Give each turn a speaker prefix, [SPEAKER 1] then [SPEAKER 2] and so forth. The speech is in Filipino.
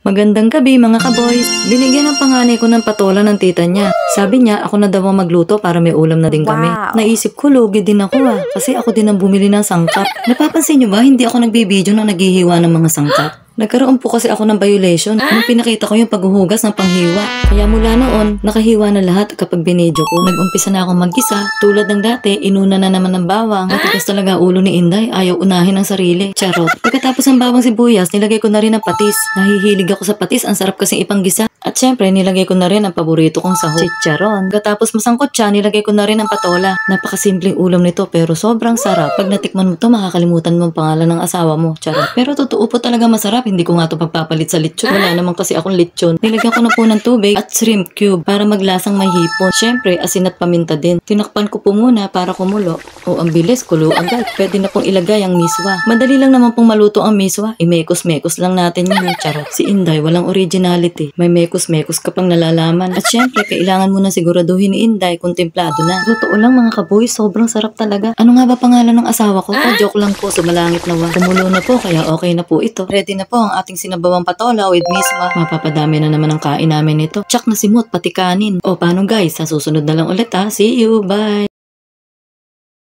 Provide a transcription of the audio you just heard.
[SPEAKER 1] Magandang gabi mga kaboys. Binigyan ng panganay ko ng patola ng tita niya. Sabi niya ako na daw ang magluto para may ulam na din kami. Naisip ko lugi din ako kasi ako din ang bumili ng sangkap. Napapansin niyo ba hindi ako nagbibideo na naghihiwa ng mga sangkap? Nagkaroon po kasi ako ng violation nung pinakita ko yung paghuhugas ng panghiwa. Kaya mula noon, nakahiwa na lahat kapag binidyo ko. Nag-umpisa na akong mag-isa. Tulad ng dati, inuna na naman ng bawang. Matigas talaga ulo ni Inday, ayaw unahin ang sarili. Charot. Pagkatapos ng bawang sibuyas, nilagay ko na rin ang patis. Nahihilig ako sa patis, ang sarap kasing ipanggisa. At syempre, nilagay ko na rin ang paborito kong sahog, chicharon. Pagkatapos masangkot siya, nilagay ko na rin ang patola. Napakasimpleng ulam nito pero sobrang sarap. Pag natikman mo to, makakalimutan mo ang pangalan ng asawa mo. Charot. Pero totoo po talaga masarap. Hindi ko nga to pagpapalit sa lechon. Wala naman kasi akong lechon. Nilagyan ko na po ng tubig at shrimp cube para maglasang may hipon. Syempre, asin at paminta din. Tinakpan ko po muna para kumulo. O ang bilis, kulo agad. Pwede na pong ilagay ang miswa. Madali lang naman pong maluto ang miswa. Imekos-mekos lang natin yan. Charot. Si Inday, walang originality. May mekos-mekos ka pang nalalaman. At syempre, kailangan mo na siguraduhin ni Inday kung templado na. Totoo lang mga kaboy, sobrang sarap talaga. Ano nga ba pangalan ng asawa ko? Joke lang po, sumalangit na kumulo na po, kaya okay na po ito. Ready na po ang ating sinabawang patola with miswa. Mapapadami na naman ang kain namin ito. Tsak na simot, pati kanin. O paano guys, sa susunod na lang ulit ha. See you, bye!